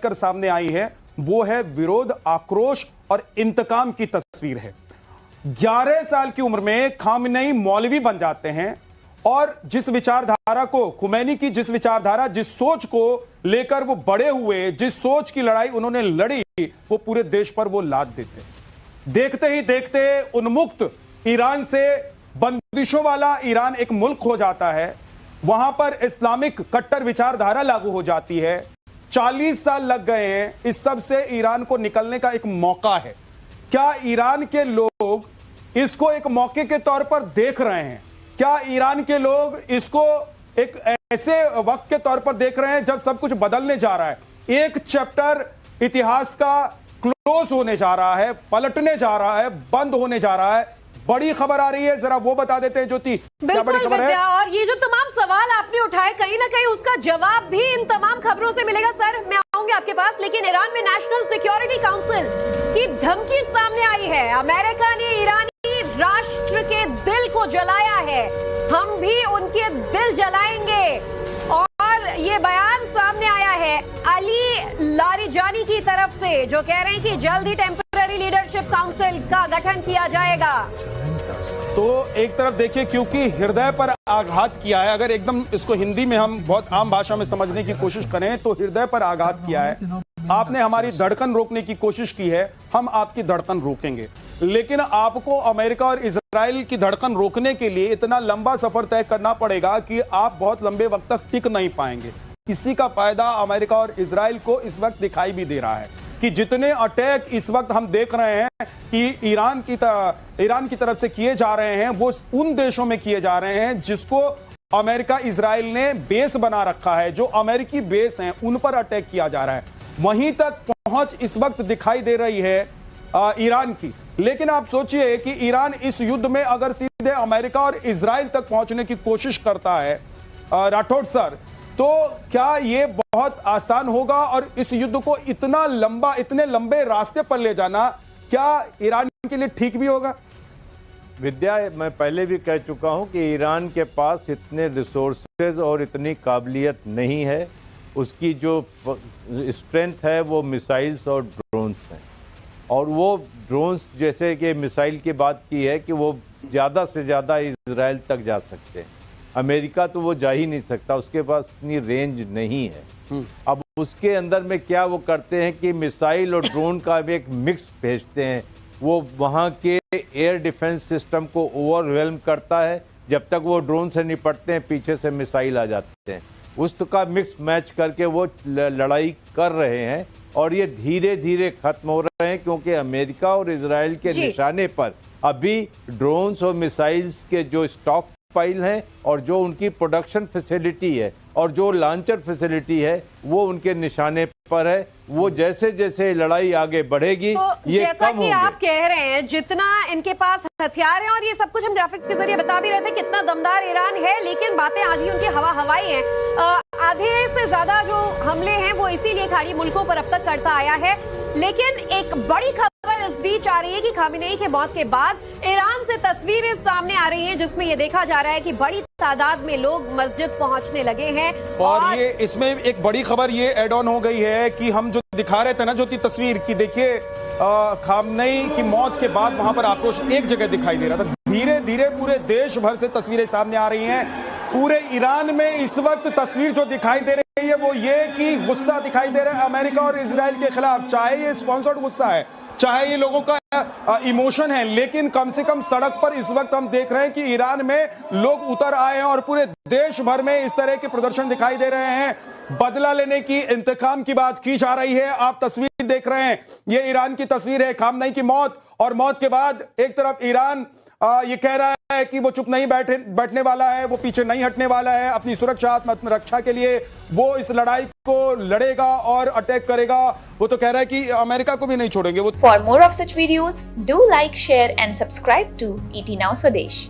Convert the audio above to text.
निकलकर सामने आई है वो है विरोध, आक्रोश और इंतकाम की तस्वीर है। 11 साल की उम्र में खामनेई मौलवी बन जाते हैं और जिस विचारधारा को, खुमैनी की जिस विचारधारा, जिस सोच को लेकर वो बड़े हुए, जिस सोच की लड़ाई उन्होंने लड़ी, वो पूरे देश पर वो लाद देते। देखते ही देखते उन्मुक्त ईरान से बंदिशों वाला ईरान एक मुल्क हो जाता है। वहां पर इस्लामिक कट्टर विचारधारा लागू हो जाती है। 40 साल लग गए हैं। इस सब से ईरान को निकलने का एक मौका है। क्या ईरान के लोग इसको एक मौके के तौर पर देख रहे हैं? क्या ईरान के लोग इसको एक ऐसे वक्त के तौर पर देख रहे हैं जब सब कुछ बदलने जा रहा है? एक चैप्टर इतिहास का क्लोज होने जा रहा है, पलटने जा रहा है, बंद होने जा रहा है। बड़ी खबर आ रही है, जरा वो बता देते हैं ज्योति, क्या बड़ी खबर है? और ये जो तमाम सवाल आपने उठाए, कहीं ना कहीं उसका जवाब भी इन तमाम खबरों से मिलेगा। सर, मैं आऊंगी आपके पास, लेकिन ईरान में नेशनल सिक्योरिटी काउंसिल की धमकी सामने आई है। अमेरिका ने ईरानी राष्ट्र के दिल को जलाया है, हम भी उनके दिल जलाएंगे। और ये बयान सामने आया है अली लारिजानी की तरफ से, जो कह रहे हैं कि जल्द ही टेम्पररी लीडरशिप काउंसिल का गठन किया जाएगा। तो एक तरफ देखिए, क्योंकि हृदय पर आघात किया है, अगर एकदम इसको हिंदी में हम बहुत आम भाषा में समझने की कोशिश करें तो हृदय पर आघात किया है। आपने हमारी धड़कन रोकने की कोशिश की है, हम आपकी धड़कन रोकेंगे, लेकिन आपको अमेरिका और इजराइल की धड़कन रोकने के लिए इतना लंबा सफर तय करना पड़ेगा कि आप बहुत लंबे वक्त तक टिक नहीं पाएंगे। इसी का फायदा अमेरिका और इजराइल को इस वक्त दिखाई भी दे रहा है कि जितने अटैक इस वक्त हम देख रहे हैं कि ईरान की तरफ से किए जा रहे हैं, वो उन देशों में किए जा रहे हैं जिसको अमेरिका इजराइल ने बेस बना रखा है। जो अमेरिकी बेस हैं उन पर अटैक किया जा रहा है। वहीं तक पहुंच इस वक्त दिखाई दे रही है ईरान की। लेकिन आप सोचिए कि ईरान इस युद्ध में अगर सीधे अमेरिका और इजराइल तक पहुंचने की कोशिश करता है, राठौड़ सर, तो क्या ये बहुत आसान होगा? और इस युद्ध को इतने लंबे रास्ते पर ले जाना क्या ईरान के लिए ठीक भी होगा? विद्या, मैं पहले भी कह चुका हूं कि ईरान के पास इतने रिसोर्सेज और इतनी काबिलियत नहीं है। उसकी जो स्ट्रेंथ है वो मिसाइल्स और ड्रोन्स हैं, और वो ड्रोन्स, जैसे कि मिसाइल की बात की है कि वो ज़्यादा से ज़्यादा इजराइल तक जा सकते हैं। अमेरिका तो वो जा ही नहीं सकता, उसके पास इतनी रेंज नहीं है। अब उसके अंदर में क्या वो करते हैं कि मिसाइल और ड्रोन का एक मिक्स भेजते हैं। वो वहाँ के एयर डिफेंस सिस्टम को ओवरवेल्म करता है। जब तक वो ड्रोन से निपटते हैं, पीछे से मिसाइल आ जाते हैं। उसका मिक्स मैच करके वो लड़ाई कर रहे हैं, और ये धीरे धीरे खत्म हो रहे हैं, क्योंकि अमेरिका और इजराइल के निशाने पर अभी ड्रोन्स और मिसाइल्स के जो स्टॉक पाइल है और जो उनकी प्रोडक्शन फैसिलिटी है और जो लॉन्चर फैसिलिटी है वो उनके निशाने पर है। वो जैसे जैसे लड़ाई आगे बढ़ेगी, तो ये जैसा कम कि आप कह रहे हैं, जितना इनके पास हथियार हैं, और ये सब कुछ हम ग्राफिक्स के जरिए बता भी रहे थे कितना दमदार ईरान है, लेकिन बातें आधी उनकी हवाई हैं। आधे से ज्यादा जो हमले हैं वो इसीलिए खाड़ी मुल्कों पर अब तक करता आया है। लेकिन एक बड़ी खबर इस बीच आ रही है कि खामेनेई के मौत के बाद ईरान से तस्वीरें सामने आ रही हैं, जिसमें ये देखा जा रहा है कि बड़ी तादाद में लोग मस्जिद पहुंचने लगे हैं। और ये इसमें एक बड़ी खबर ये ऐड ऑन हो गई है कि हम जो दिखा रहे थे ना ज्योति तस्वीर की, देखिए खामेनेई की मौत के बाद वहां पर आक्रोश एक जगह दिखाई दे रहा था। धीरे धीरे पूरे देश भर से तस्वीरें सामने आ रही हैं। पूरे ईरान में इस वक्त तस्वीर जो दिखाई दे रही है वो ये कि गुस्सा दिखाई दे रहा है अमेरिका और इजराइल के खिलाफ। चाहे ये स्पॉन्सर्ड गुस्सा है, चाहे ये लोगों का इमोशन है, लेकिन कम से कम सड़क पर इस वक्त हम देख रहे हैं कि ईरान में लोग उतर आए हैं और पूरे देश भर में इस तरह के प्रदर्शन दिखाई दे रहे हैं। बदला लेने की, इंतकाम की बात की जा रही है। आप तस्वीर देख रहे हैं, ये ईरान की तस्वीर है खामेनेई की मौत, और मौत के बाद एक तरफ ईरान ये कह रहा है कि वो चुप नहीं बैठने वाला है, वो पीछे नहीं हटने वाला है। अपनी सुरक्षा, आत्मरक्षा के लिए वो इस लड़ाई को लड़ेगा और अटैक करेगा। वो तो कह रहा है कि अमेरिका को भी नहीं छोड़ेंगे वो। For more of such videos do like, share and subscribe to ET Now Swadesh।